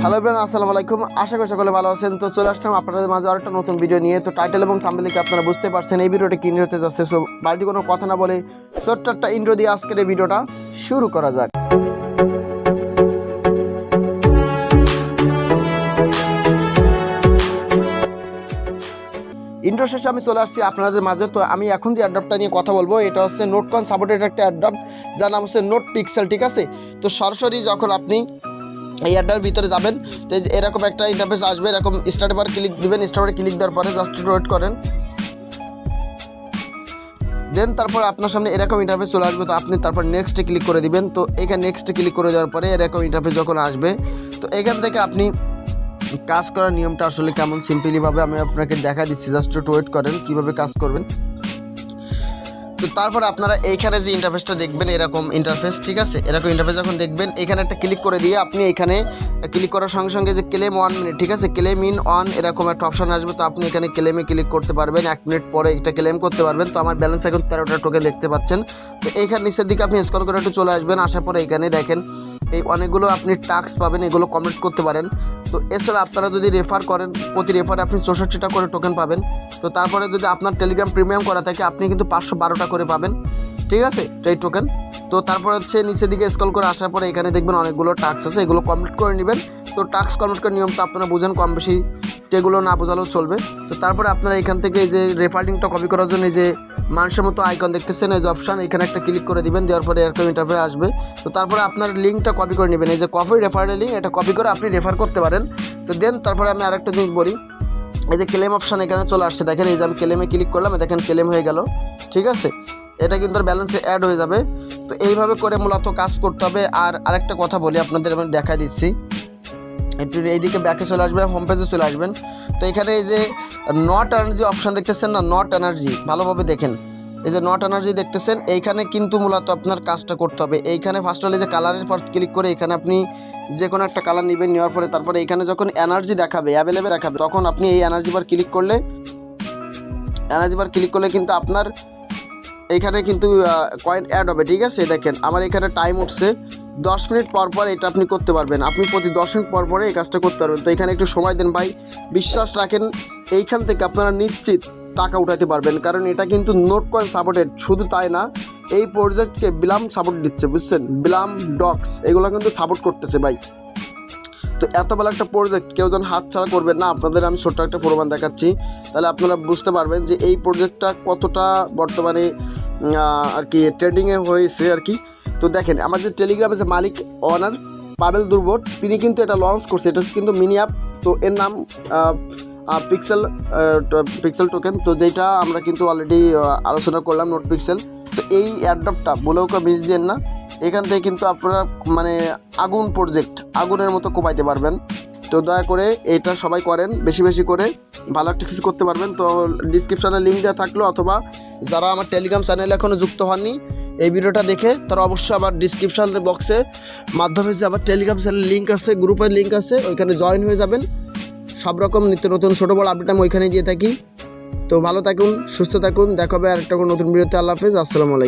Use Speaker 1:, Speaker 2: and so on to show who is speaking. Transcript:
Speaker 1: Hello everyone, আসসালামু আলাইকুম। আশা করি সকলে ভালো আছেন। তো চলে আসলাম আপনাদের মাঝে আরেকটা নতুন ভিডিও নিয়ে। তো টাইটেল এবং থাম্বনেল দেখে আপনারা বুঝতে পারছেন এই ভিডিওটা কি নিয়ে হতে যাচ্ছে। সো বাড়তি কোনো কথা না বলে ছোট্ট একটা ইন্ট্রো দিয়ে আজকের এই ভিডিওটা শুরু করা যাক। ইন্ট্রো শেষে আমি চলে আসছি আপনাদের মাঝে। তো আমি এখন যে অ্যাড্রপটা নিয়ে কথা বলবো এটা হচ্ছে নোটকন সাপোর্টেড একটা অ্যাড্রপ, যার নাম হচ্ছে নোট পিক্সেল। ঠিক আছে, তো সরাসরি যখন আপনি এই অ্যাডটার ভিতরে যাবেন তো এরকম একটা ইন্টারফেস আসবে। এরকম স্টার্ট বার ক্লিক দিবেন। স্টার্ট ক্লিক দেওয়ার পরে জাস্ট ওয়েট করেন, দেন তারপর আপনার সামনে এরকম ইন্টারফেস চলে আসবে। তো আপনি তারপর নেক্সটে ক্লিক করে দিবেন। তো এখানে নেক্সটে ক্লিক করে দেওয়ার পরে এরকম ইন্টারফেস যখন আসবে তো এখান থেকে আপনি কাজ করার নিয়মটা আসলে কেমন সিম্পলিভাবে আমি আপনাকে দেখা দিচ্ছি। জাস্ট ওয়েট করেন কীভাবে কাজ করবেন। তো তারপরে আপনারা এইখানে যে ইন্টারফেসটা দেখবেন এরকম ইন্টারফেস, ঠিক আছে, এরকম ইন্টারফেস যখন দেখবেন এখানে একটা ক্লিক করে দিয়ে আপনি এখানে ক্লিক করার সঙ্গে সঙ্গে যে ক্লেম 1 মিনিট, ঠিক আছে, ক্লেম ইন অন এরকম একটা অপশান আসবে। তো আপনি এখানে ক্লেমে ক্লিক করতে পারবেন, 1 মিনিট পরে এটা ক্লেম করতে পারবেন। তো আমার ব্যালেন্স এখন 13টা টোকেন দেখতে পাচ্ছেন। তো এইখানে নিচের দিকে আপনি স্ক্রল করে একটু চলে আসবেন। আসার পরে এখানে দেখেন এই অনেকগুলো আপনি টাস্ক পাবেন, এগুলো কমপ্লিট করতে পারেন। তো এছাড়া আপনারা যদি রেফার করেন প্রতি রেফারে আপনি 64টা করে টোকেন পাবেন। তো তারপরে যদি আপনার টেলিগ্রাম প্রিমিয়াম করা থাকে আপনি কিন্তু 512টা করে পাবেন, ঠিক আছে, এই টোকেন। তো তারপর হচ্ছে নিচের দিকে স্ক্রল করে আসার পরে এখানে দেখবেন অনেকগুলো টাস্ক আছে, এগুলো কমপ্লিট করে নেবেন। তো টাস্ক কমপ্লিট করার নিয়মটা আপনারা বুঝেন, কম বেশি এগুলো না বোঝালেও চলবে। তো তারপরে আপনারা এখান থেকে এই যে রেফার লিঙ্কটা কপি করার জন্য এই যে মানুষের মতো আইকন দেখতেছেন এই যে অপশান, এখানে একটা ক্লিক করে দিবেন। দেওয়ার পরে এরকম ইন্টারফেস আসবে। তো তারপরে আপনার লিঙ্কটা কপি করে নেবেন, এই যে কপি রেফারের লিঙ্ক, এটা কপি করে আপনি রেফার করতে পারেন। তো দেন তারপরে আমি আরেকটা জিনিস বলি, এই যে ক্লেম অপশান এখানে চলে আসছে, দেখেন এই যে আমি ক্লেমে ক্লিক করলাম, দেখেন ক্লেম হয়ে গেল, ঠিক আছে, এটা কিন্তু ব্যালেন্সে অ্যাড হয়ে যাবে। তো এইভাবে করে মূলত কাজ করতে হবে। আর আরেকটা কথা বলি আপনাদের, আমি দেখা দিচ্ছি, একটু এইদিকে ব্যাকে চলে আসবেন, হোম পেজে চলে আসবেন। তো এখানে এই যে নট এনার্জি অপশান দেখতেছেন না, নট এনার্জি, ভালোভাবে দেখেন, এই যে নট এনার্জি দেখতেছেন, এইখানে কিন্তু মূলত আপনার কাজটা করতে হবে। এইখানে ফার্স্ট হলে যে কালারের পর ক্লিক করে এখানে আপনি যে কোনো একটা কালার নেবেন, নেওয়ার পরে তারপরে এখানে যখন এনার্জি দেখাবে অ্যাভেলেবেল দেখাবে তখন আপনি এই এনার্জি বার ক্লিক করলে কিন্তু আপনার এইখানে কিন্তু কয়েন অ্যাড হবে, ঠিক আছে। দেখেন আমার এখানে টাইম উঠছে 10 মিনিট পর পর এটা আপনি করতে পারবেন, আপনি প্রতি 10 মিনিট পর পরে এই কাজটা করতে পারবেন। তো এখানে একটু সময় দেন ভাই, বিশ্বাস রাখেন, এইখান থেকে আপনারা নিশ্চিত টাকা উঠাতে পারবেন। কারণ এটা কিন্তু নোট কয়েন সাপোর্টেড, শুধু তাই না এই প্রজেক্টকে বিলাম সাপোর্ট দিচ্ছে, বুঝছেন, বিলাম ডক্স এগুলো কিন্তু সাপোর্ট করতেছে ভাই। তো এত ভালো একটা প্রজেক্ট কেউ যেন হাত ছাড়া করবেন না। আপনাদের আমি ছোট্ট একটা প্রমাণ দেখাচ্ছি, তাহলে আপনারা বুঝতে পারবেন যে এই প্রজেক্টটা কতটা বর্তমানে আর কি ট্রেন্ডিংয়ে হয়েছে আর কি। তো দেখেন আমার যে টেলিগ্রামে যে মালিক ওনার পাবেল দুর্বোট, তিনি কিন্তু এটা লঞ্চ করছে, এটা কিন্তু মিনি অ্যাপ। তো এর নাম পিক্সেল টোকেন, তো যেটা আমরা কিন্তু অলরেডি আলোচনা করলাম, নোট পিক্সেল। তো এই অ্যাড্রপটা বলেও মিস দেন না, এখান থেকে কিন্তু আপনারা মানে আগুন প্রজেক্ট আগুনের মতো কোপাইতে পারবেন। তো দয়া করে এটা সবাই করেন, বেশি বেশি করে ভালো একটা কিছু করতে পারবেন। তো ডিসক্রিপশানে লিঙ্ক দেওয়া থাকলো, অথবা যারা আমার টেলিগ্রাম চ্যানেলে এখনও যুক্ত হননি এই ভিডিওটা দেখে তারা অবশ্যই আবার ডিসক্রিপশান বক্সে মাধ্যমে যে আবার টেলিগ্রাম চ্যানেলের লিঙ্ক আছে, গ্রুপের লিঙ্ক আছে, ওইখানে জয়েন হয়ে যাবেন। সব রকম নিত্য নতুন ছোটো বড় আপডেট আমি ওইখানে দিয়ে থাকি। তো ভালো থাকুন, সুস্থ থাকুন, দেখা হবে আরেকটা নতুন ভিডিওতে। আল্লাহ হাফেজ, আসসালামু আলাইকুম।